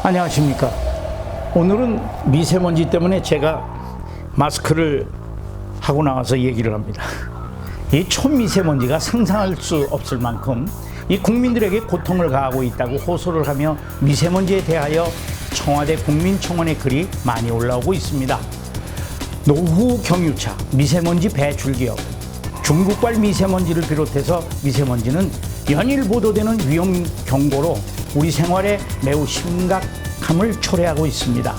안녕하십니까. 오늘은 미세먼지 때문에 제가 마스크를 하고 나와서 얘기를 합니다. 이 초미세먼지가 상상할 수 없을 만큼 이 국민들에게 고통을 가하고 있다고 호소를 하며 미세먼지에 대하여 청와대 국민청원의 글이 많이 올라오고 있습니다. 노후 경유차, 미세먼지 배출 기업, 중국발 미세먼지를 비롯해서 미세먼지는 연일 보도되는 위험 경고로 우리 생활에 매우 심각함을 초래하고 있습니다.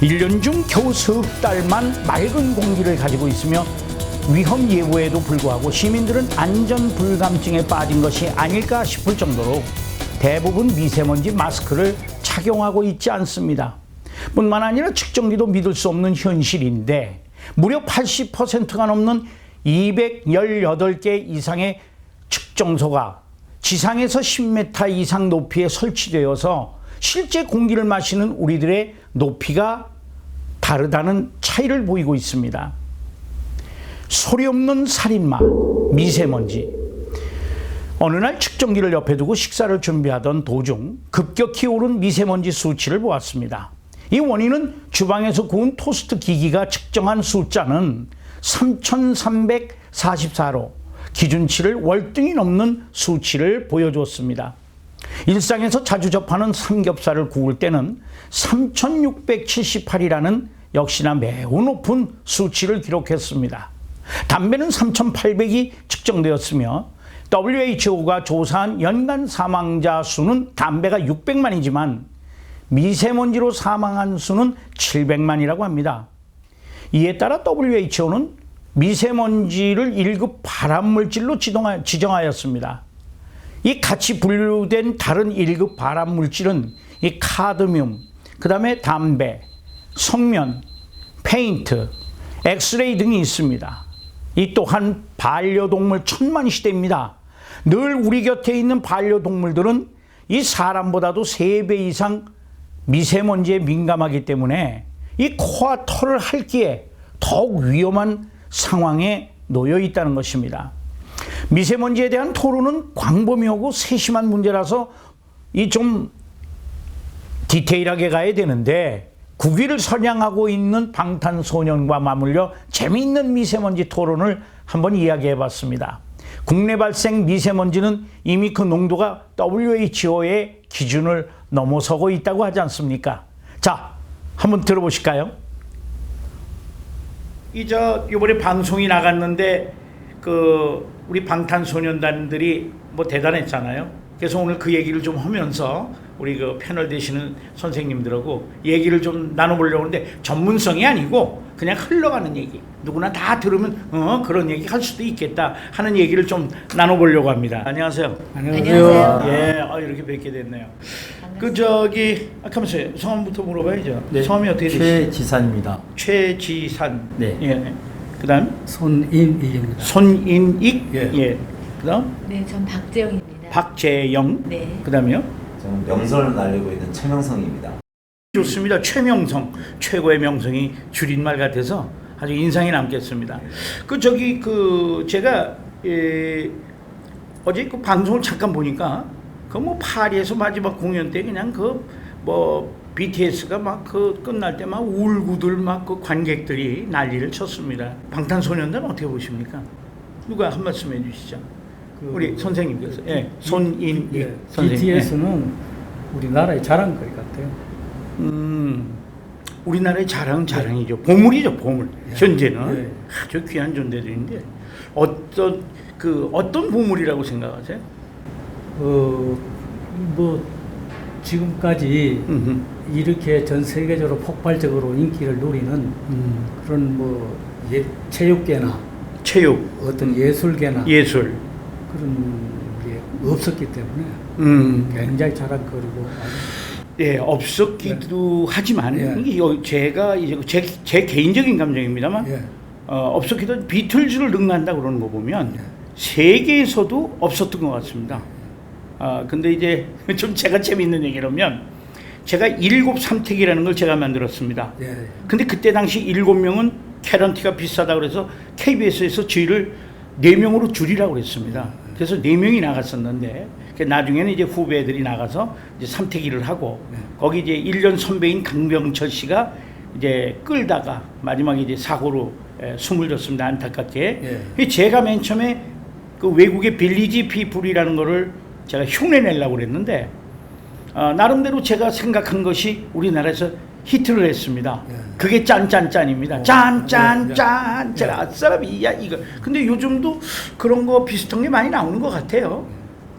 1년 중 겨우 석 달만 맑은 공기를 가지고 있으며 위험 예보에도 불구하고 시민들은 안전 불감증에 빠진 것이 아닐까 싶을 정도로 대부분 미세먼지 마스크를 착용하고 있지 않습니다. 뿐만 아니라 측정기도 믿을 수 없는 현실인데 무려 80%가 넘는 218개 이상의 측정소가 지상에서 10m 이상 높이에 설치되어서 실제 공기를 마시는 우리들의 높이가 다르다는 차이를 보이고 있습니다. 소리 없는 살인마, 미세먼지. 어느 날 측정기를 옆에 두고 식사를 준비하던 도중 급격히 오른 미세먼지 수치를 보았습니다. 이 원인은 주방에서 구운 토스트 기기가 측정한 숫자는 3,344로 기준치를 월등히 넘는 수치를 보여주었습니다. 일상에서 자주 접하는 삼겹살을 구울 때는 3,678이라는 역시나 매우 높은 수치를 기록했습니다. 담배는 3,800이 측정되었으며 WHO가 조사한 연간 사망자 수는 담배가 600만이지만 미세먼지로 사망한 수는 700만이라고 합니다. 이에 따라 WHO는 미세먼지를 1급 발암물질로 지정하였습니다. 이 같이 분류된 다른 1급 발암물질은 이 카드뮴, 그 다음에 담배, 성면, 페인트, 엑스레이 등이 있습니다. 이 또한 반려동물 천만 시대입니다. 늘 우리 곁에 있는 반려동물들은 이 사람보다도 3배 이상 미세먼지에 민감하기 때문에 이 코와 털을 핥기에 더욱 위험한 상황에 놓여 있다는 것입니다. 미세먼지에 대한 토론은 광범위하고 세심한 문제라서 이 좀 디테일하게 가야 되는데 국위를 선양하고 있는 방탄소년과 맞물려 재미있는 미세먼지 토론을 한번 이야기해 봤습니다. 국내 발생 미세먼지는 이미 그 농도가 WHO의 기준을 넘어서고 있다고 하지 않습니까? 자, 한번 들어보실까요? 이번에 방송이 나갔는데 우리 방탄소년단들이 뭐 대단했잖아요. 그래서 오늘 그 얘기를 좀 하면서 우리 그 패널 되시는 선생님들하고 얘기를 좀 나눠보려고 하는데 전문성이 아니고 그냥 흘러가는 얘기. 누구나 다 들으면 그런 얘기 할 수도 있겠다 하는 얘기를 좀 나눠보려고 합니다. 안녕하세요. 안녕하세요. 예, 이렇게 뵙게 됐네요. 잠깐만요. 성함부터 물어봐야죠. 네, 성함이 어떻게 되시죠? 최지산입니다. 최지산. 네. 예. 그다음 손인익입니다. 손인익. 예. 예. 그다음 네, 전 박재영입니다. 박재영. 네. 그다음에요? 저는 명성을 날리고 있는 최명성입니다. 좋습니다. 최명성. 최고의 명성이 줄임말 같아서 아주 인상이 남겠습니다. 제가 어제 그 방송을 잠깐 보니까 파리에서 마지막 공연 때 그냥 BTS가 끝날 때 울고들 관객들이 난리를 쳤습니다. 방탄소년단 어떻게 보십니까? 누가 한 말씀 해주시죠. 우리 선생님께서. 예, 손인익 선생님. BTS는 우리나라의 자랑거리 같아요. 우리나라의 자랑이죠. 보물이죠, 보물. 현재는 예. 아주 귀한 존재들인데 어떤 보물이라고 생각하세요? 지금까지 이렇게 전 세계적으로 폭발적으로 인기를 누리는 그런 체육계나 체육, 어떤 예술계나 예술. 그런 게 없었기 때문에 굉장히 자랑거리고. 예, 없었기도 하지만 예. 제가 제 개인적인 감정입니다만 예. 없었기도 비틀즈를 능가한다 그러는 거 보면 예. 세계에서도 없었던 것 같습니다. 근데 이제 좀 제가 재미있는 얘기라면 제가 7삼택이라는 걸 제가 만들었습니다. 예. 근데 그때 당시 7명은 캐런티가 비싸다 그래서 KBS에서 저희를 4명으로 줄이라고 그랬습니다. 그래서 4명이 나갔었는데 나중에는 이제 후배들이 나가서 이제 삼태기를 하고 거기 이제 1년 선배인 강병철 씨가 이제 끌다가 마지막에 이제 사고로 숨을 졌습니다. 안타깝게. 제가 맨 처음에 그 외국의 빌리지 피플이라는 거를 제가 흉내내려고 그랬는데 나름대로 제가 생각한 것이 우리나라에서 히트를 했습니다. 그게 짠짠짠입니다. 짠짠짠. 제가 사람이야 이거. 근데 요즘도 그런 거 비슷한 게 많이 나오는 것 같아요.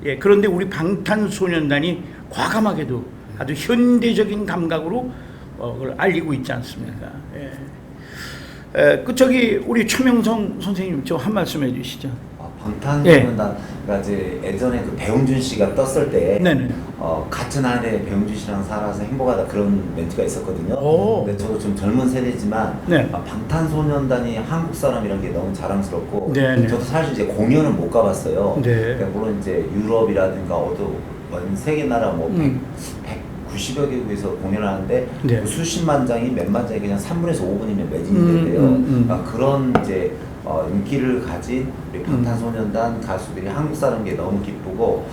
예, 그런데 우리 방탄소년단이 과감하게도 아주 현대적인 감각으로 그걸 알리고 있지 않습니까? 예. 그 저기 우리 최명성 선생님 저 한 말씀 해주시죠. 방탄소년단가 이제 예전에 그 배용준 씨가 떴을 때 네네. 같은 안에 배용준 씨랑 살아서 행복하다 그런 멘트가 있었거든요. 오. 근데 저도 좀 젊은 세대지만 네. 방탄소년단이 한국 사람이란 게 너무 자랑스럽고 네네. 저도 사실 이제 공연은 못 가봤어요. 네. 그러니까 물론 이제 유럽이라든가 세계 나라 뭐 190여 개국에서 공연을 하는데 네. 그 수십만 장이 몇만 장이 그냥 3분에서 5분이면 매진이 된대요. 그러니까 그런 이제 인기를 가진 우리 방탄소년단 가수들이 한국 사는 게 너무 기쁘고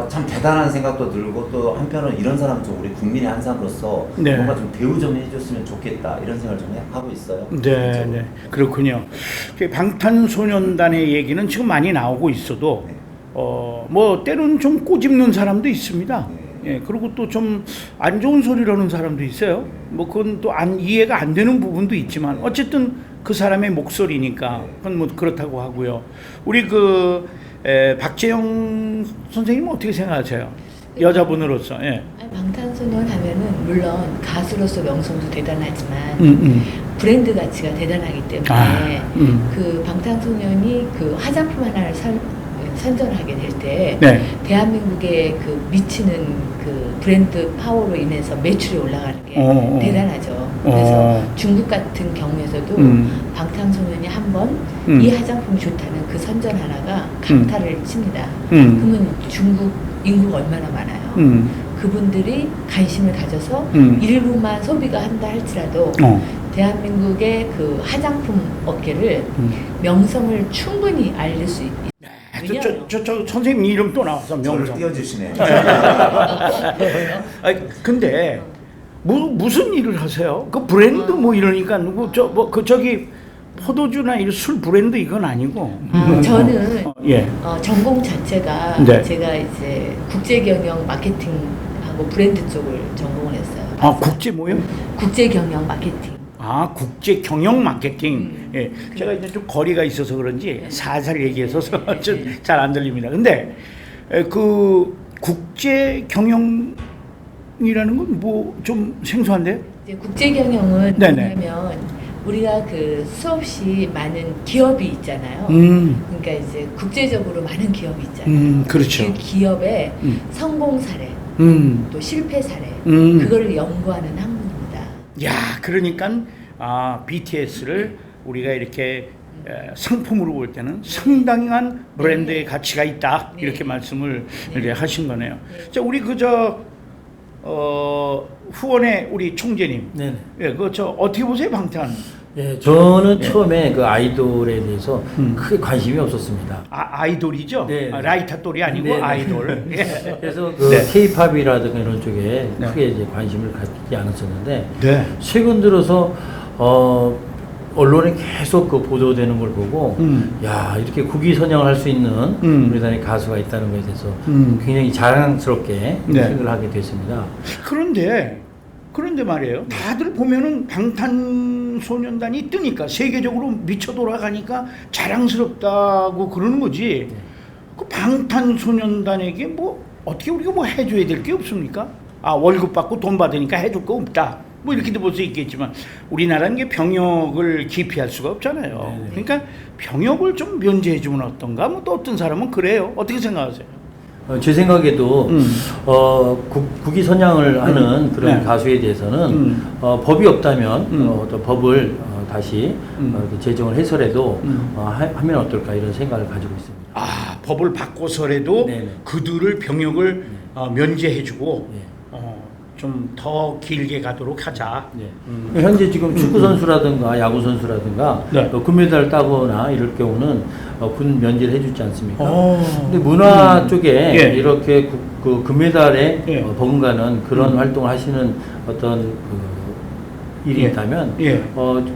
참 대단한 생각도 들고 또 한편으로는 이런 사람 좀 우리 국민의 한 사람으로서 네. 뭔가 좀 대우 좀 해줬으면 좋겠다 이런 생각을 좀 하고 있어요. 네, 네. 그렇군요. 방탄소년단의 얘기는 지금 많이 나오고 있어도 네. 뭐 때로는 좀 꼬집는 사람도 있습니다. 네. 예, 그리고 또 좀 안 좋은 소리를 하는 사람도 있어요. 뭐 그건 또 이해가 안 되는 부분도 있지만 어쨌든 그 사람의 목소리니까 그건 뭐 그렇다고 하고요. 우리 박재영 선생님은 어떻게 생각하세요? 여자분으로서. 예. 방탄소년 하면은 물론 가수로서 명성도 대단하지만 브랜드 가치가 대단하기 때문에 그 방탄소년이 그 화장품 하나를 선전하게 될 때 네. 대한민국의 그 미치는 그 브랜드 파워로 인해서 매출이 올라가는 게 대단하죠. 그래서 중국 같은 경우에서도 방탄소년이 한번 이 화장품이 좋다는 그 선전 하나가 강타를 칩니다. 그러면 중국 인구가 얼마나 많아요. 그분들이 관심을 가져서 일부만 소비가 한다 할지라도 대한민국의 그 화장품 업계를 명성을 충분히 알릴 수 있다. 저 선생님 이름 또 나와서 저를 명성. 띄워주시네요. 근데 무슨 일을 하세요? 그 브랜드 뭐 이러니까 누구 저기 포도주나 이 술 브랜드 이건 아니고. 저는 예. 전공 자체가 네. 제가 이제 국제경영 마케팅하고 브랜드 쪽을 전공을 했어요. 아 국제 뭐요? 국제경영 마케팅. 아 국제 경영 마케팅. 예. 제가 이제 좀 거리가 있어서 그런지 살살 얘기해서 좀 잘 안 들립니다. 근데 그 국제 경영이라는 건 뭐 좀 생소한데? 이제 국제경영은 네네. 뭐냐면 우리가 그 수없이 많은 기업이 있잖아요. 그러니까 이제 국제적으로 많은 기업이 있잖아요. 그렇죠. 그 기업의 성공 사례, 또 실패 사례, 그거를 연구하는 학문입니다. 야, 그러니까 BTS를 우리가 이렇게 상품으로 볼 때는 상당한 브랜드의 가치가 있다 이렇게 말씀을 이제 하신 거네요. 자, 우리 후원의 우리 총재님, 네네. 예, 어떻게 보세요, 방탄? 예, 저는 처음에 그 아이돌에 대해서 크게 관심이 없었습니다. 아이돌이죠? 네. 라이타돌이 아니고 네, 네. 아이돌. 예. 그래서 그 네. K-팝이라든가 이런 쪽에 네. 크게 이제 관심을 갖지 않았었는데 네. 최근 들어서 언론에 계속 그 보도되는 걸 보고 야 이렇게 국위 선양을 할 수 있는 우리나라의 가수가 있다는 것에 대해서 굉장히 자랑스럽게 네. 생각을 하게 됐습니다. 그런데 말이에요. 다들 보면은 방탄소년단이 뜨니까 세계적으로 미쳐 돌아가니까 자랑스럽다고 그러는 거지. 그 방탄소년단에게 뭐 어떻게 우리가 뭐 해줘야 될 게 없습니까? 월급 받고 돈 받으니까 해줄 거 없다. 뭐 이렇게도 볼 수 있겠지만 우리나라는 게 병역을 기피할 수가 없잖아요. 네네. 그러니까 병역을 좀 면제해주면 어떤가? 뭐 또 어떤 사람은 그래요. 어떻게 생각하세요? 제 생각에도 국위 선양을 하는 그런 네. 가수에 대해서는 법이 없다면 또 법을 다시 이렇게 제정을 해서라도 하면 어떨까 이런 생각을 가지고 있습니다. 법을 바꿔서라도 네네. 그들을 병역을 면제해주고 네. 좀 더 길게 가도록 하자. 네. 현재 지금 축구 선수라든가 야구 선수라든가 네. 금메달 따거나 이럴 경우는 군 면제를 해주지 않습니까? 오. 근데 문화 쪽에 예. 이렇게 그 금메달에 예. 버금가는 그런 활동을 하시는 어떤 일이 예. 있다면 예.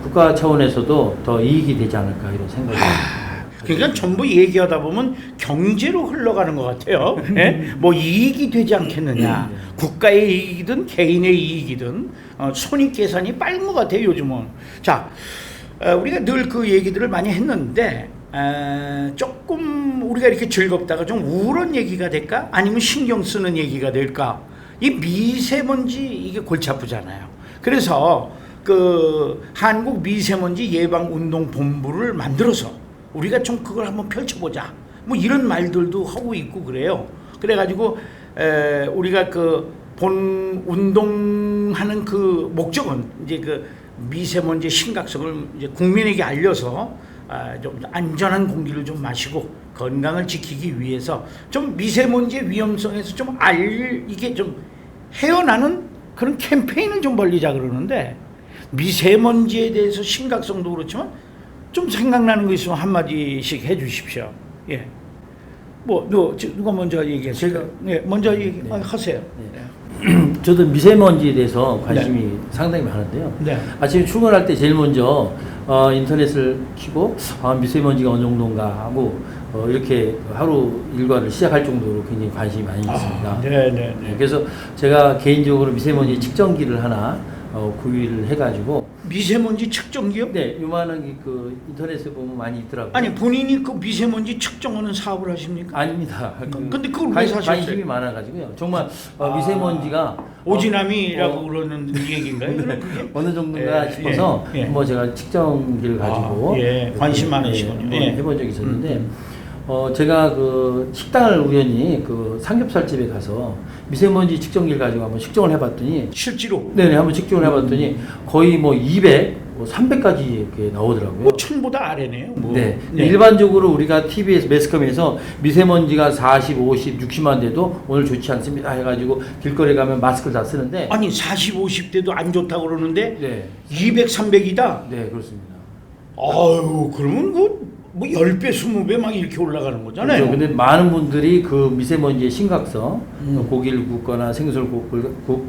국가 차원에서도 더 이익이 되지 않을까 이런 생각이 듭니다. 그러니까 전부 얘기하다 보면 경제로 흘러가는 것 같아요. 예? 뭐 이익이 되지 않겠느냐. 국가의 이익이든 개인의 이익이든 손익 계산이 빠른 것 같아요, 요즘은. 자, 우리가 늘 그 얘기들을 많이 했는데 조금 우리가 이렇게 즐겁다가 좀 우울한 얘기가 될까? 아니면 신경 쓰는 얘기가 될까? 이 미세먼지 이게 골치 아프잖아요. 그래서 그 한국 미세먼지 예방 운동 본부를 만들어서 우리가 좀 그걸 한번 펼쳐보자. 뭐 이런 말들도 하고 있고 그래요. 그래가지고 우리가 그 본 운동하는 그 목적은 이제 그 미세먼지 심각성을 이제 국민에게 알려서 좀 안전한 공기를 좀 마시고 건강을 지키기 위해서 좀 미세먼지의 위험성에서 좀 이게 좀 헤어나는 그런 캠페인을 좀 벌리자 그러는데 미세먼지에 대해서 심각성도 그렇지만 좀 생각나는 거 있으면 한마디씩 해주십시오. 예. 뭐, 누가 먼저 얘기하세요? 제가? 네, 먼저 하세요. 저도 미세먼지에 대해서 관심이 상당히 많은데요. 네. 아침에 출근할 때 제일 먼저 인터넷을 켜고 미세먼지가 어느 정도인가 하고 이렇게 하루 일과를 시작할 정도로 굉장히 관심이 많이 있습니다. 네. 그래서 제가 개인적으로 미세먼지 측정기를 하나 구입을 해가지고 미세먼지 측정기요? 네, 요만한 그 인터넷에 보면 많이 있더라고요. 아니 본인이 그 미세먼지 측정하는 사업을 하십니까? 아닙니다. 근데 그걸 왜 사셨어요? 관심이 많아가지고요. 정말 미세먼지가 오지남이라고 그러는 얘기인가요? 그럼 그게? 어느 정도인가 예, 싶어서 예, 예. 뭐 제가 측정기를 가지고 예, 관심 이렇게, 많으시군요. 한번 예. 해본 적이 있었는데 제가 그 식당을 우연히 그 삼겹살집에 가서 미세먼지 측정기를 가지고 한번 측정을 해봤더니 실제로 네네 한번 측정을 해봤더니 거의 뭐 200, 300까지 이렇게 나오더라고요. 뭐 천보다 아래네요. 뭐. 네. 일반적으로 우리가 TV에서 매스컴에서 미세먼지가 40, 50, 60만 돼도 오늘 좋지 않습니다 해가지고 길거리 가면 마스크를 다 쓰는데 아니 40, 50대도 안 좋다고 그러는데 네, 200, 300이다? 네 그렇습니다. 아유 그러면 그 뭐 10배, 20배 막 이렇게 올라가는 거잖아요. 그렇죠. 근데 많은 분들이 그 미세먼지의 심각성, 고기를 굽거나 생선을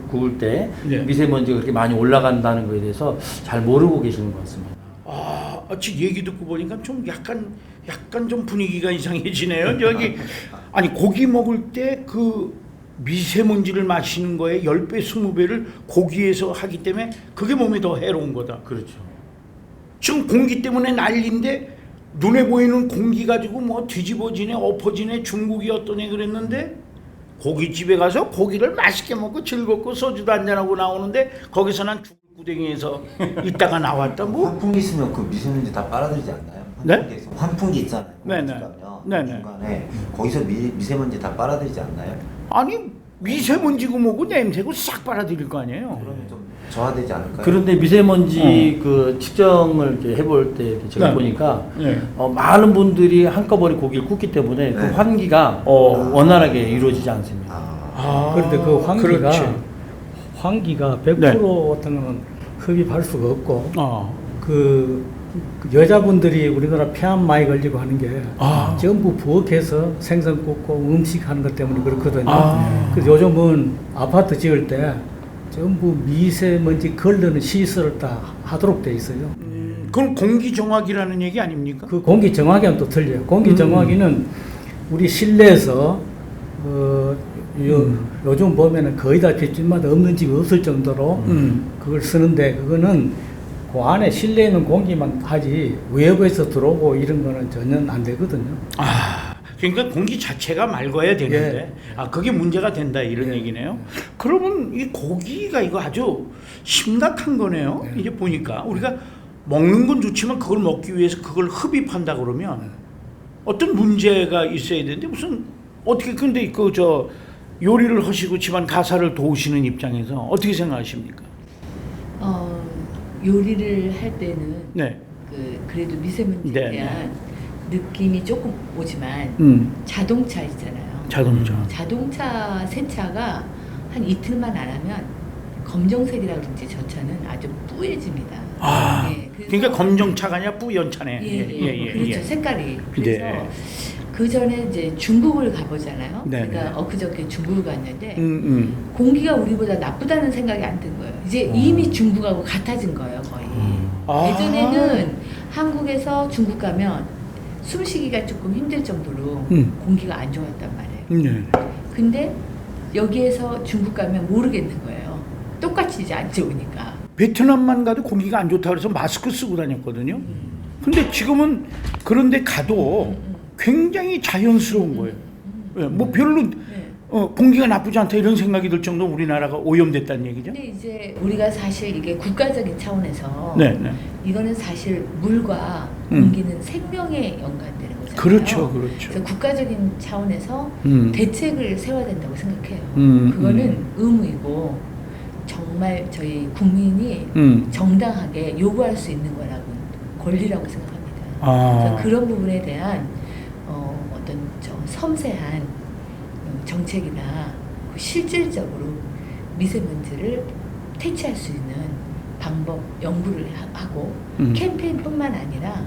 구울 때 네. 미세먼지가 그렇게 많이 올라간다는 것에 대해서 잘 모르고 계시는 것 같습니다. 지금 얘기 듣고 보니까 좀 약간 좀 분위기가 이상해지네요. 저기 아니 고기 먹을 때 그 미세먼지를 마시는 거에 10배, 20배를 고기에서 하기 때문에 그게 몸에 더 해로운 거다. 그렇죠. 지금 공기 때문에 난리인데 눈에 보이는 공기 가지고 뭐 뒤집어지네, 엎어지네, 중국이 어떠네 그랬는데 고깃집에 가서 고기를 맛있게 먹고 즐겁고 소주도 한잔하고 나오는데 거기서 난 죽을구덩이에서 있다가 나왔다 뭐. 환풍기 있으면 그 미세먼지 다 빨아들이지 않나요? 네? 환풍기 있잖아요. 네네. 네네. 중간에 거기서 미세먼지 다 빨아들이지 않나요? 아니 미세먼지고 뭐고 냄새고 싹 빨아들일 거 아니에요. 그러면 좀 저하되지 않을까요? 그런데 미세먼지 그 측정을 이렇게 해볼 때 제가 네. 보니까 네. 많은 분들이 한꺼번에 고기를 굽기 때문에 그 네. 환기가 원활하게 이루어지지 않습니다. 그런데 그 환기가 그렇지. 환기가 100% 네. 어떤 거는 흡입할 수가 없고 어. 그 여자분들이 우리나라 폐암 많이 걸리고 하는 게 전부 부엌에서 생선 굽고 음식 하는 것 때문에 그렇거든요. 그래서 요즘은 아파트 지을 때 전부 미세먼지 걸르는 시설을 다 하도록 돼 있어요. 그럼 공기 정화기라는 얘기 아닙니까? 그 공기 정화기는 또 틀려요. 공기 정화기는 우리 실내에서 요즘 보면은 거의 다 집집마다 없는 집이 없을 정도로 그걸 쓰는데 그거는 그 안에 실내에 있는 공기만 하지 외부에서 들어오고 이런 거는 전혀 안 되거든요. 그러니까 공기 자체가 맑아야 되는데 그게 문제가 된다 이런 얘기네요. 그러면 이 고기가 이거 아주 심각한 거네요. 이제 보니까 우리가 먹는 건 좋지만 그걸 먹기 위해서 그걸 흡입한다 그러면 어떤 문제가 있어야 되는데 무슨 어떻게 근데 그 저 요리를 하시고 집안 가사를 도우시는 입장에서 어떻게 생각하십니까? 요리를 할 때는 네. 그래도 미세먼지에 네, 대한 느낌이 조금 오지만 자동차 있잖아요. 자동차. 자동차 세차가 한 이틀만 안 하면 검정색이라 그런지 저 차는 아주 뿌얘집니다. 아, 그래서 그러니까 검정차가 아니라 뿌연차네. 그렇죠. 색깔이. 그래서 네. 그 전에 이제 중국을 가보잖아요. 네, 제가 네. 엊그저께 중국을 갔는데 음. 공기가 우리보다 나쁘다는 생각이 안 든 거예요. 이제 이미 중국하고 같아진 거예요, 거의. 아. 예전에는 한국에서 중국 가면 숨쉬기가 조금 힘들 정도로 공기가 안 좋았단 말이에요. 네. 근데 여기에서 중국 가면 모르겠는 거예요. 똑같이 이제 안 좋으니까. 베트남만 가도 공기가 안 좋다 그래서 마스크 쓰고 다녔거든요. 근데 지금은 그런데 가도 굉장히 자연스러운 거예요. 예, 뭐 별로 네. 공기가 나쁘지 않다 이런 생각이 들 정도로 우리나라가 오염됐다는 얘기죠. 근데 이제 우리가 사실 이게 국가적인 차원에서 네, 네. 이거는 사실 물과 공기는 생명에 연관되는 거잖아요. 그렇죠, 그렇죠. 그래서 국가적인 차원에서 대책을 세워야 된다고 생각해요. 그거는 의무이고 정말 저희 국민이 정당하게 요구할 수 있는 거라고 권리라고 생각합니다. 그래서 그런 부분에 대한 어떤 섬세한 정책이나 실질적으로 미세먼지를 퇴치할 수 있는 방법 연구를 하고 캠페인뿐만 아니라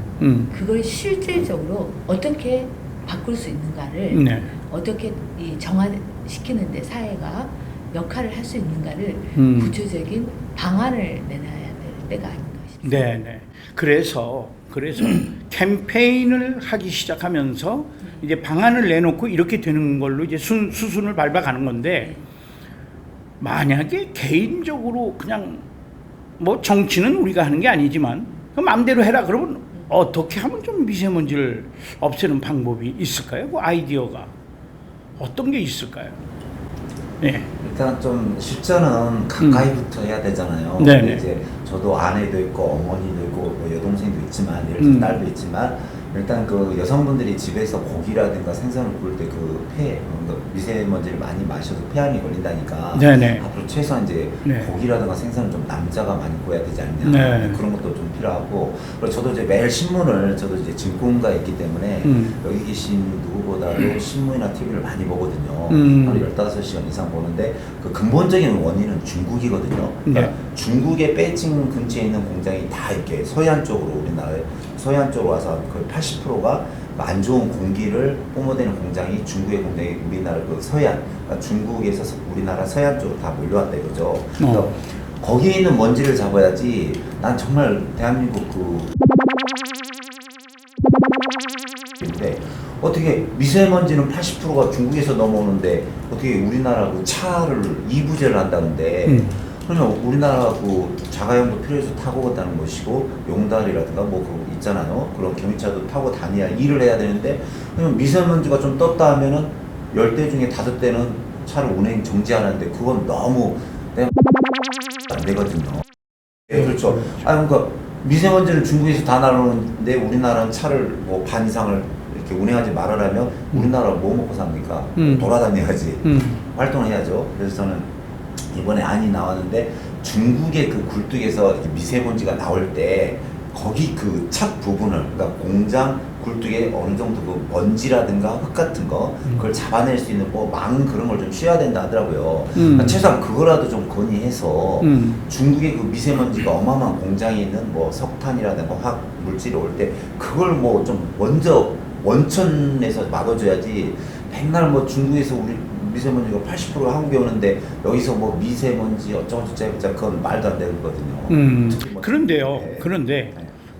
그걸 실질적으로 어떻게 바꿀 수 있는가를 네. 어떻게 이 정화시키는 데 사회가 역할을 할 수 있는가를 구체적인 방안을 내놔야 될 때가 아닌가 싶습니다. 네, 네. 그래서 캠페인을 하기 시작하면서 이제 방안을 내놓고 이렇게 되는 걸로 이제 수순을 밟아가는 건데 만약에 개인적으로 그냥 뭐 정치는 우리가 하는 게 아니지만 마음대로 해라 그러면 어떻게 하면 좀 미세먼지를 없애는 방법이 있을까요? 그 아이디어가 어떤 게 있을까요? 네. 일단 좀 실전은 가까이부터 해야 되잖아요. 네네. 근데 이제 저도 아내도 있고 어머니도 있고 뭐 여동생도 있지만 예를 들어 딸도 있지만 일단 그 여성분들이 집에서 고기라든가 생선을 구울 때 그 미세먼지를 많이 마셔도 폐암이 걸린다니까 네네. 앞으로 최소한 이제 네. 고기라든가 생선은 좀 남자가 많이 구워야 되지 않냐 네. 그런 것도 좀 필요하고 그리고 저도 이제 매일 신문을 저도 이제 증권가에 있기 때문에 여기 계신 누구보다도 신문이나 TV를 많이 보거든요. 하루 15시간 이상 보는데 그 근본적인 원인은 중국이거든요. 그러니까 네. 중국의 베이징 근처에 있는 공장이 다 이렇게 서해안 쪽으로 우리나라에 서해안 쪽으로 와서 거의 80%가 안 좋은 공기를 뿜어대는 공장이 중국의 공장이 우리나라 그 서해안, 그러니까 중국에서 우리나라 서해안 쪽으로 다 몰려왔다 이거죠. 그래서 거기에 있는 먼지를 잡아야지. 난 정말 대한민국 근데 어떻게 미세먼지는 80%가 중국에서 넘어오는데 어떻게 우리나라 그 차를 이부제를 한다는데 그러면 우리나라 그 자가용도 필요해서 타고 다는 것이고 용달이라든가 뭐 그런 거 있잖아요. 그런 경유차도 타고 다녀야 일을 해야 되는데 그러면 미세먼지가 좀 떴다 하면은 10대 중에 5대는 차를 운행 정지하는데 그건 너무 안 되거든요. 네, 그렇죠. 아 그러니까 미세먼지를 중국에서 다 나누는데 우리나라는 차를 뭐 반 이상을 이렇게 운행하지 말아라면 우리나라 뭐 먹고 삽니까? 돌아다녀야지. 활동해야죠. 그래서 저는 이번에 안이 나왔는데 중국의 그 굴뚝에서 이렇게 미세먼지가 나올 때 거기 그 착 부분을 그러니까 공장 굴뚝에 어느 정도 그 먼지라든가 흙 같은 거 그걸 잡아낼 수 있는 뭐 망 그런 걸 좀 씌워야 된다 하더라고요. 그러니까 최소한 그거라도 좀 건의해서 중국의 그 미세먼지가 어마어마한 공장에 있는 뭐 석탄이라든가 화학 물질이 올 때 그걸 뭐 좀 먼저 원천에서 막아줘야지 맨날 뭐 중국에서 우리 미세먼지가 80% 한국에 오는데 여기서 뭐 미세먼지 어쩌고저쩌고 그건 말도 안 되거든요. 특히 뭐 그런데요. 네. 그런데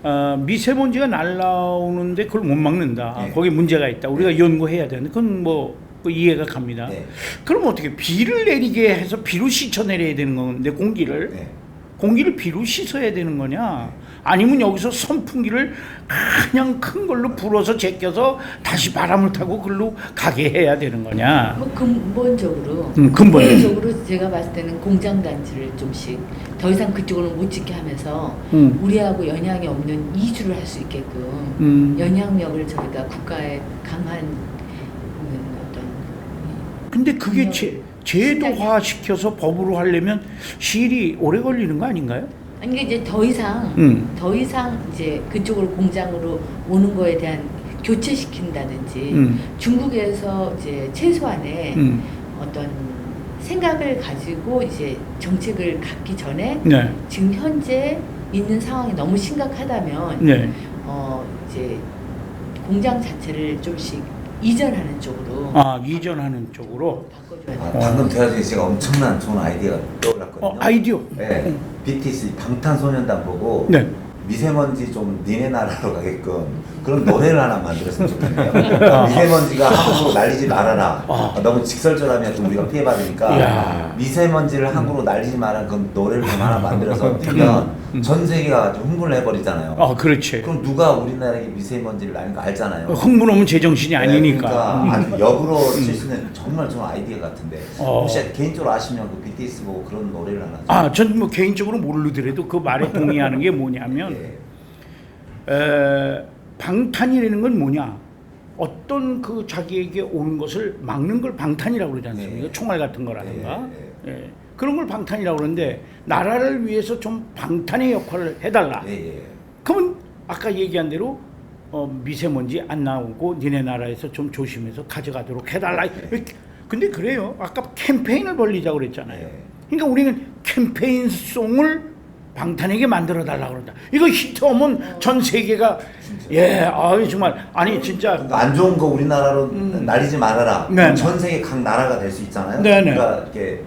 네. 미세먼지가 날라오는데 그걸 못 막는다. 네. 거기에 문제가 있다. 우리가 연구해야 되는데 그건 뭐 이해가 갑니다. 네. 그럼 어떻게 비를 내리게 해서 비로 씻어내려야 되는 건데 공기를 비로 씻어야 되는 거냐? 아니면 여기서 선풍기를 그냥 큰 걸로 불어서 제껴서 다시 바람을 타고 글로 가게 해야 되는 거냐? 뭐 근본적으로 근본적으로 제가 봤을 때는 공장 단지를 좀씩 더 이상 그쪽으로 못 짓게 하면서 우리하고 영향이 없는 이주를 할 수 있게끔 영향력을 저희가 국가의 강한 어떤 근데 그게 제도화 시켜서 법으로 하려면 시일이 오래 걸리는 거 아닌가요? 아니 이제 더 이상 이제 그쪽으로 공장으로 오는 거에 대한 교체시킨다든지 중국에서 이제 최소한의 어떤 생각을 가지고 이제 정책을 갖기 전에 네. 지금 현재 있는 상황이 너무 심각하다면 네. 이제 공장 자체를 좀씩 이전하는 쪽으로 이전하는 쪽으로. 바꿔줘야 돼요. 방금 대화 중에 제가 엄청난 좋은 아이디어가 떠올랐거든요. 아이디어. 네, BTS 방탄소년단 보고 네. 미세먼지 좀 니네 나라로 가게끔 그런 노래를 하나 만들었으면 좋겠네요. 미세먼지가 함부로 날리지 말아라. 너무 직설적하면 또 우리가 피해받으니까 이야. 미세먼지를 함부로 날리지 말아라. 그런 노래를 좀 하나 만들어서 틀면 전 세계가 좀 흥분을 해버리잖아요. 그렇지. 그럼 누가 우리나라에 미세먼지를 날린 거 알잖아요. 흥분하면 제정신이 아니니까. 그러니까 아주 역으로 쓸 수 있는 정말 좋은 아이디어 같은데 혹시 개인적으로 아시면 그 BTS 보고 그런 노래를 하나 전 뭐 개인적으로 모르더라도 그 말에 동의하는 게 뭐냐면 방탄이라는 건 뭐냐? 어떤 그 자기에게 오는 것을 막는 걸 방탄이라고 그러지 않습니까? 네. 총알 같은 거라든가. 예. 그런 걸 방탄이라고 그러는데 나라를 위해서 좀 방탄의 역할을 해달라. 그러면 아까 얘기한 대로 미세먼지 안 나오고 니네 나라에서 좀 조심해서 가져가도록 해달라. 근데 그래요. 아까 캠페인을 벌리자고 그랬잖아요. 그러니까 우리는 캠페인송을 방탄에게 만들어 달라고 그런다. 이거 히트하면 전 세계가 정말 아니 진짜 안 좋은 거 우리나라로 날리지 말아라. 네. 전 세계 각 나라가 될 수 있잖아요. 네, 네. 그러니까 이렇게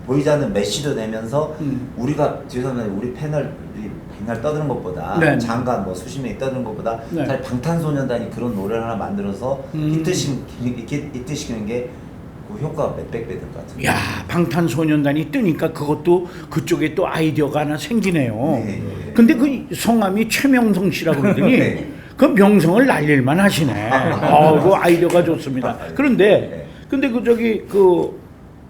보이지 않는 메시도 내면서 우리가 죄송합니다. 우리 패널이 맨날 떠드는 것보다 네. 장관 뭐 수십 명이 떠드는 것보다 네. 차라리 방탄소년단이 그런 노래를 하나 만들어서 히트시키는 게 그 효과가 몇백 배 될 것 같은데. 야 방탄소년단이 뜨니까 그것도 그쪽에 또 아이디어가 하나 생기네요. 네. 근데 그 성함이 최명성 씨라고 그러더니 네. 그 명성을 날릴만 하시네. 그 아이디어가 좋습니다. 그런데 근데 그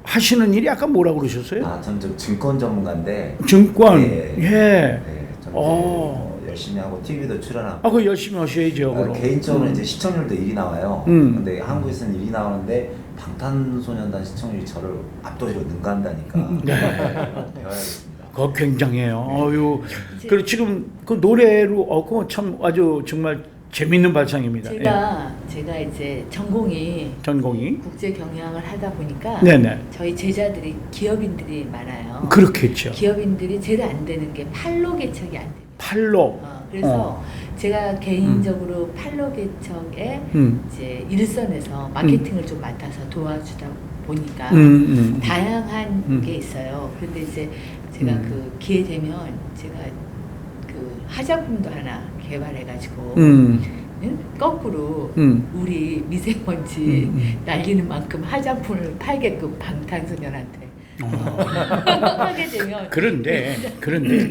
하시는 일이 아까 뭐라고 그러셨어요? 전 좀 증권 전문가인데. 증권. 네, 좀 어. 열심히 하고 TV도 출연하고. 그거 열심히 하셔야죠. 그럼. 개인적으로 이제 시청률도 1위 나와요. 근데 한국에서는 1위 나오는데 방탄소년단 시청률이 저를 압도적으로 능가한다니까. 배워야겠습니다. 그거 굉장해요. 그리고 지금 그 노래로 그거 참 아주 정말 재밌는 발상입니다. 제가 이제 전공이 국제 경영을 하다 보니까 네네. 저희 제자들이 기업인들이 많아요. 그렇겠죠. 기업인들이 제일 안 되는 게 판로 개척이 안 돼요. 팔로. 그래서 제가 개인적으로 판로 개척에 이제 일선에서 마케팅을 좀 맡아서 도와주다 보니까 다양한 게 있어요. 그런데 이제 제가 그 기회 되면 제가 그 화장품도 하나 개발해가지고 거꾸로 우리 미세먼지 날리는 만큼 화장품을 팔게끔 방탄소년한테 하게 되면 그런데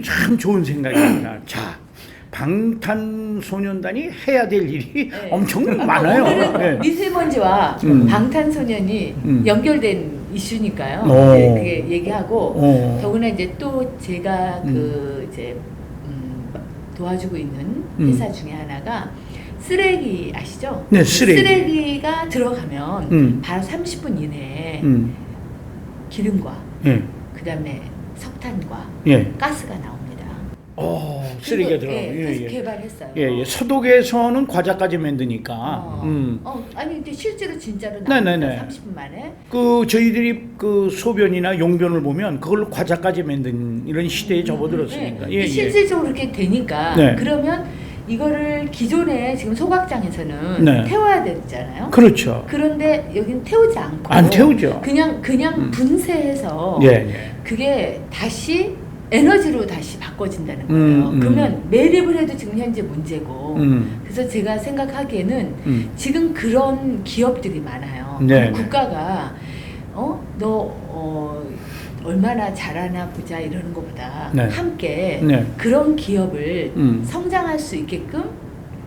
참 좋은 생각입니다. 자, 방탄소년단이 해야 될 일이 엄청 많아요. 오늘은 미세먼지와 방탄소년이 연결된 이슈니까요. 그게 얘기하고 더구나 이제 또 제가 그 이제 도와주고 있는 회사 중에 하나가 쓰레기 아시죠? 네, 쓰레기. 쓰레기가 들어가면 바로 30분 이내에 기름과 그다음에 석탄과 가스가 나옵니다. 쓰레기가 들어가면. 그래서 개발했어요. 소독에서는 과자까지 만드니까. 아니 근데 실제로 진짜로 네네네. 나옵니다. 30분 만에. 그 저희들이 그 소변이나 용변을 보면 그걸로 과자까지 만든 이런 시대에 접어들었으니까. 실질적으로 그렇게 되니까 그러면 이거를 기존에 지금 소각장에서는 태워야 되잖아요. 그렇죠. 그런데 여기는 태우지 않고 안 태우죠. 그냥 분쇄해서 그게 다시 에너지로 다시 바꿔진다는 거예요. 그러면 매립을 해도 지금 현재 문제고 그래서 제가 생각하기에는 지금 그런 기업들이 많아요. 국가가 얼마나 잘하나 보자 이러는 것보다 함께 그런 기업을 성장할 수 있게끔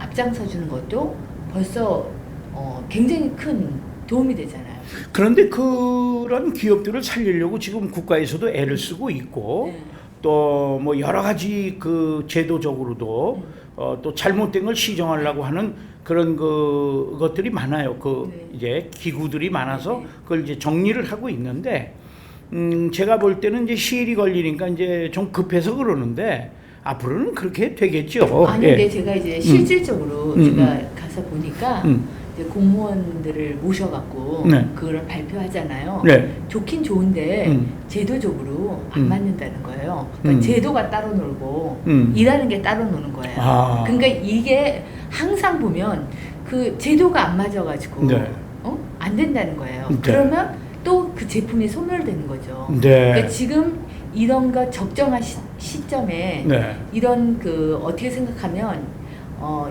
앞장서 주는 것도 벌써 굉장히 큰 도움이 되잖아요. 그런데 그런 기업들을 살리려고 지금 국가에서도 애를 쓰고 있고 또 뭐 여러 가지 그 제도적으로도 또 잘못된 걸 시정하려고 하는 그런 것들이 많아요. 이제 기구들이 많아서 그걸 이제 정리를 하고 있는데 제가 볼 때는 이제 시일이 걸리니까 이제 좀 급해서 그러는데 앞으로는 그렇게 되겠죠. 아니 근데 제가 이제 실질적으로 제가 가서 보니까 이제 공무원들을 모셔갖고 네. 그걸 발표하잖아요. 네. 좋긴 좋은데 제도적으로 안 음. 맞는다는 거예요. 그러니까 제도가 따로 놀고 일하는 게 따로 노는 거예요. 아. 그러니까 이게 항상 보면 그 제도가 안 맞아가지고 네. 안 된다는 거예요. 네. 그러면 또 그 제품이 소멸되는 거죠. 네. 그러니까 지금 이런 거 적정한 시점에 네. 이런 그 어떻게 생각하면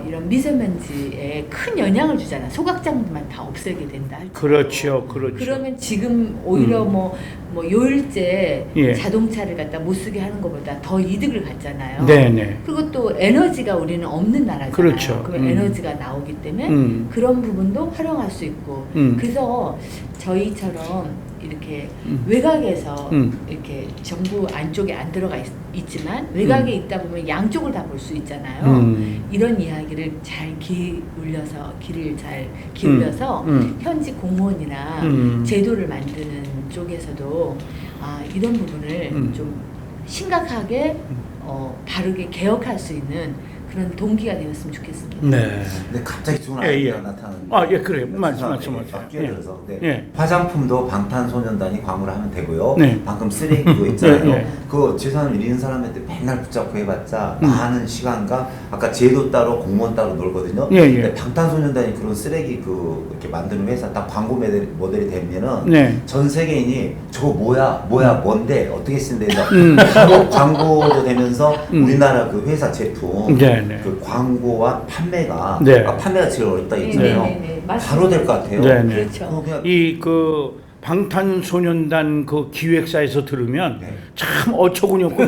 이런 미세먼지에 큰 영향을 주잖아. 소각장만 다 없애게 된다. 할지라도. 그렇죠, 그렇죠. 그러면 지금 오히려 뭐 요일제 예. 자동차를 갖다 못 쓰게 하는 것보다 더 이득을 갖잖아요. 네네. 그리고 또 에너지가 우리는 없는 나라잖아요. 그렇죠. 그럼 에너지가 나오기 때문에 그런 부분도 활용할 수 있고. 그래서 저희처럼 이렇게 외곽에서 이렇게 정부 안쪽에 안 들어가 있지만 외곽에 있다 보면 양쪽을 다 볼 수 있잖아요. 이런 이야기를 잘 귀를 잘 기울여서 현지 공무원이나 제도를 만드는 쪽에서도 이런 부분을 좀 심각하게 바르게 개혁할 수 있는 그런 동기가 되었으면 좋겠습니다. 네. 근데 갑자기 좋은 예, 아이디어가 예. 나타나는. 예, 그래요. 말씀하세요. 끼어들어서. 네. 예. 화장품도 방탄소년단이 광고를 하면 되고요. 네. 방금 쓰레기도 있잖아요. 네, 네. 그 재산 잃은 사람한테 맨날 붙잡고 해봤자 많은 시간과 아까 제도 따로 공무원 따로 놀거든요. 예, 예. 근데 방탄소년단이 그런 쓰레기 이렇게 만드는 회사 딱 광고 모델이 되면은 네. 전 세계인이 저거 뭐야 뭔데 어떻게 쓴데 광고도 되면서 우리나라 그 회사 제품 네, 네. 그 광고와 판매가 네. 판매가 제일 어렵다 했잖아요. 네, 맞습니다. 바로 될 것 같아요. 네, 네. 그렇죠. 그냥 이 그 방탄소년단 그 기획사에서 들으면 네. 참 어처구니 없고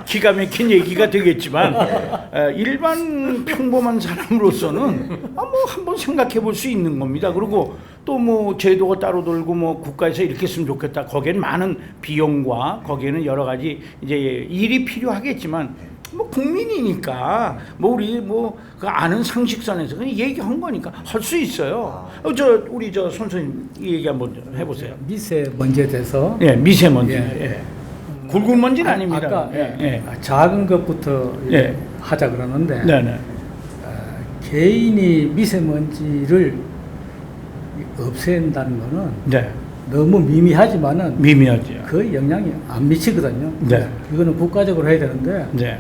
기가 막힌 얘기가 되겠지만 일반 평범한 사람으로서는 뭐 한번 생각해 볼 수 있는 겁니다. 그리고 또 뭐 제도가 따로 돌고 뭐 국가에서 이렇게 했으면 좋겠다. 거기에는 많은 비용과 거기에는 여러 가지 이제 일이 필요하겠지만 뭐 국민이니까 뭐 우리 뭐 그 아는 상식선에서 그냥 얘기한 거니까 할 수 있어요. 우리 선생님 이 얘기 한번 해보세요. 미세먼지에 대해서 예, 미세먼지. 예. 예. 굵은 먼지는 아닙니다. 아까 예. 작은 것부터 예. 하자 그러는데 네네. 개인이 미세먼지를 없앤다는 거는 네. 너무 미미하지만은 미미하죠. 거의 영향이 안 미치거든요. 네. 이거는 국가적으로 해야 되는데 네.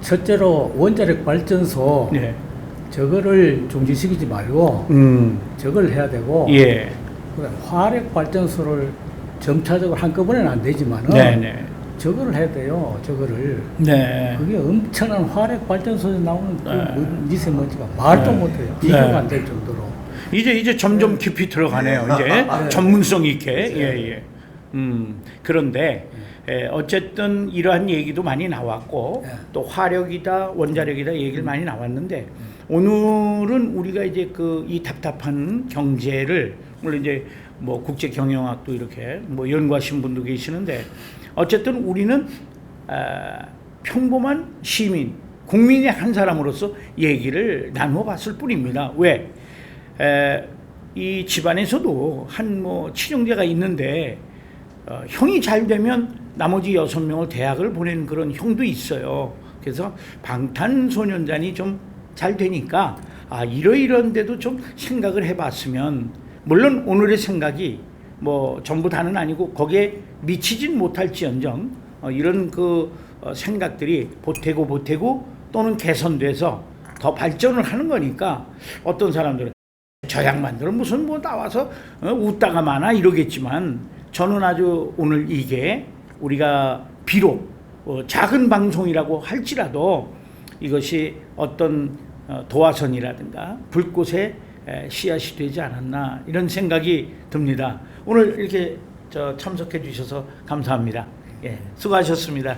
첫째로 원자력 발전소 네. 저거를 중지시키지 말고 저걸 해야 되고 예. 그다음 화력 발전소를 점차적으로 한꺼번에는 안 되지만은 네네. 저거를 해야 돼요. 저거를 네. 그게 엄청난 화력 발전소에서 나오는 그 네. 미세먼지가 말도 네. 못해요. 네. 비교가 안 될 정도로. 이제 점점 깊이 들어가네요. 이제 전문성 있게. 예. 그런데 어쨌든 이러한 얘기도 많이 나왔고 또 화력이다 원자력이다 얘기를 많이 나왔는데 오늘은 우리가 이제 그 이 답답한 경제를 물론 이제 뭐 국제 경영학도 이렇게 뭐 연구하신 분도 계시는데 어쨌든 우리는 평범한 시민 국민의 한 사람으로서 얘기를 나누어 봤을 뿐입니다. 왜? 이 집안에서도 한 뭐 친형제가 있는데 형이 잘 되면 나머지 6명을 대학을 보내는 그런 형도 있어요. 그래서 방탄소년단이 좀 잘 되니까 이러이러한 데도 좀 생각을 해봤으면 물론 오늘의 생각이 뭐 전부 다는 아니고 거기에 미치진 못할지언정 이런 그 생각들이 보태고 또는 개선돼서 더 발전을 하는 거니까 어떤 사람들은 저 양반들은 무슨 뭐 나와서 웃다가 마나 이러겠지만 저는 아주 오늘 이게 우리가 비록 작은 방송이라고 할지라도 이것이 어떤 도화선이라든가 불꽃의 씨앗이 되지 않았나 이런 생각이 듭니다. 오늘 이렇게 참석해 주셔서 감사합니다. 예, 수고하셨습니다.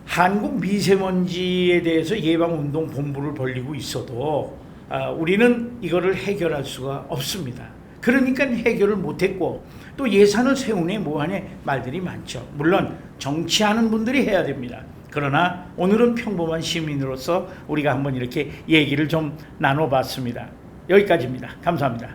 한국 미세먼지에 대해서 예방운동 본부를 벌리고 있어도 우리는 이거를 해결할 수가 없습니다. 그러니까 해결을 못했고 또 예산을 세우네 뭐하네 말들이 많죠. 물론 정치하는 분들이 해야 됩니다. 그러나 오늘은 평범한 시민으로서 우리가 한번 이렇게 얘기를 좀 나눠봤습니다. 여기까지입니다. 감사합니다.